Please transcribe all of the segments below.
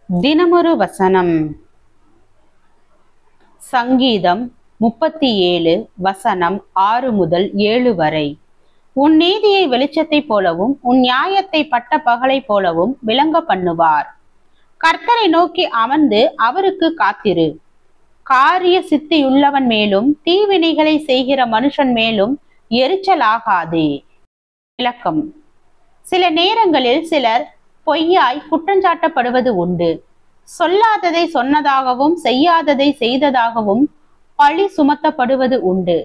தினமொரு வசனம். சங்கீதம் 37 வசனம் 6 முதல் 7 வரை. உன் நீதியை வெளிச்சத்தைப் போலவும் உன் நியாயத்தை பட்ட பகலை போலவும் விளங்க பண்ணுவார். கர்த்தரை நோக்கி அமர்ந்து அவருக்கு காத்திரு. காரிய சித்தியுள்ளவன் மேலும் தீவினைகளை செய்கிற மனுஷன் மேலும் எரிச்சலாகாதே. விளக்கம். சில நேரங்களில் சிலர் பொய்யாய் குற்றஞ்சாட்டப்படுவது உண்டு. சொல்லாததை சொன்னதாகவும் செய்யாததை செய்ததாகவும் பழி சுமத்தப்படுவது உண்டு.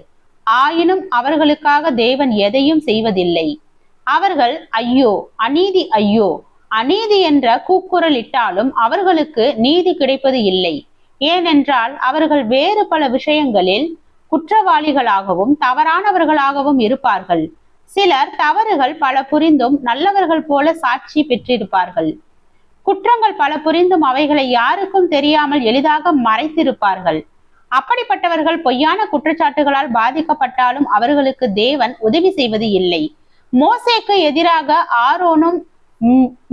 ஆயினும் அவர்களுக்காக தேவன் எதையும் செய்வதில்லை. அவர்கள் ஐயோ அநீதி ஐயோ அநீதி என்ற கூக்குரல் இட்டாலும் அவர்களுக்கு நீதி கிடைப்பது இல்லை. ஏனென்றால் அவர்கள் வேறு பல விஷயங்களில் குற்றவாளிகளாகவும் தவறானவர்களாகவும் இருப்பார்கள். சிலர் தவறுகள் பல புரிந்தும் நல்லவர்கள் போல சாட்சி பெற்றிருப்பார்கள். குற்றங்கள் பல புரிந்தும் அவைகளை யாருக்கும் தெரியாமல் எளிதாக மறைத்திருப்பார்கள். அப்படிப்பட்டவர்கள் பொய்யான குற்றச்சாட்டுகளால் பாதிக்கப்பட்டாலும் அவர்களுக்கு தேவன் உதவி செய்வது இல்லை. மோசேக்கு எதிராக ஆரோனும்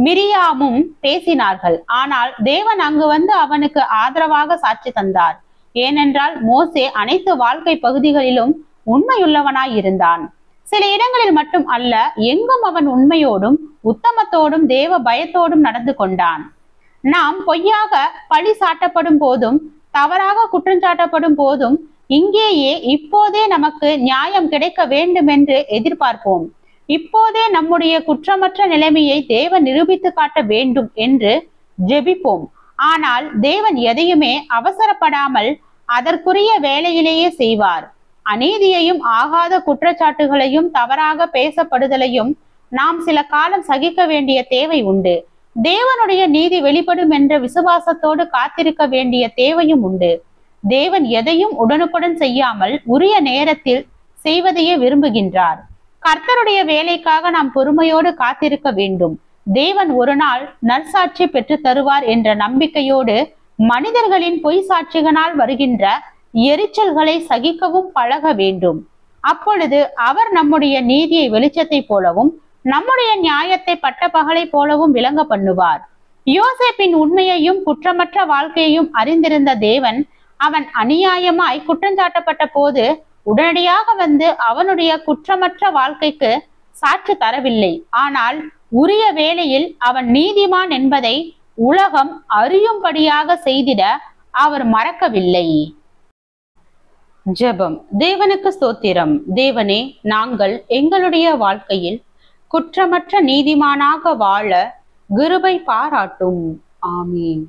மிரியாமும் பேசினார்கள். ஆனால் தேவன் அங்கு வந்து அவனுக்கு ஆதரவாக சாட்சி தந்தார். ஏனென்றால் மோசே அனைத்து வாழ்க்கை பகுதிகளிலும் உண்மையுள்ளவனாய் இருந்தான். சில இடங்களில் மட்டும் அல்ல, எங்கும் அவன் உண்மையோடும் உத்தமத்தோடும் தேவ பயத்தோடும் நடந்து கொண்டான். நாம் பொய்யாக பழி சாட்டப்படும் போதும் தவறாக குற்றஞ்சாட்டப்படும் போதும் இங்கேயே இப்போதே நமக்கு நியாயம் கிடைக்க வேண்டும் என்று எதிர்பார்ப்போம். இப்போதே நம்முடைய குற்றமற்ற நிலைமையை தேவன் நிரூபித்து காட்ட வேண்டும் என்று ஜெபிப்போம். ஆனால் தேவன் எதையுமே அவசரப்படாமல் அதற்குரிய வேலையிலேயே செய்வார். அநீதியையும் ஆகாத குற்றச்சாட்டுகளையும் தவறாக பேசப்படுதலையும் நாம் சில காலம் சகிக்க வேண்டிய தேவை உண்டு. தேவனுடைய நீதி வெளிப்படும் என்ற விசுவாசத்தோடு காத்திருக்க வேண்டிய தேவையும் உண்டு. தேவன் எதையும் உடனுக்குடன் செய்யாமல் உரிய நேரத்தில் செய்வதையே விரும்புகின்றார். கர்த்தருடைய வேலைக்காக நாம் பொறுமையோடு காத்திருக்க வேண்டும். தேவன் ஒரு நாள் நற்சாட்சி பெற்று தருவார் என்ற நம்பிக்கையோடு மனிதர்களின் பொய் சாட்சிகளால் வருகின்ற எரிச்சல்களை சகிக்கவும் பழக வேண்டும். அப்பொழுது அவர் நம்முடைய நீதியை வெளிச்சத்தை போலவும் நம்முடைய நியாயத்தை பட்ட பகலை போலவும் விளங்க பண்ணுவார். யோசேப்பின் உண்மையையும் குற்றமற்ற வாழ்க்கையையும் அறிந்திருந்த தேவன் அவன் அநியாயமாய் குற்றஞ்சாட்டப்பட்ட போது உடனடியாக வந்து அவனுடைய குற்றமற்ற வாழ்க்கைக்கு சாட்சி தரவில்லை. ஆனால் உரிய வேளையில் அவன் நீதிமான் என்பதை உலகம் அறியும்படியாக செய்திட அவர் மறக்கவில்லை. ஜெபம். தேவனுக்கு ஸ்தோத்திரம். தேவனே, நாங்கள் எங்களுடைய வாழ்க்கையில் குற்றமற்ற நீதிமானாக வாழ கிருபை பாராட்டும். ஆமீன்.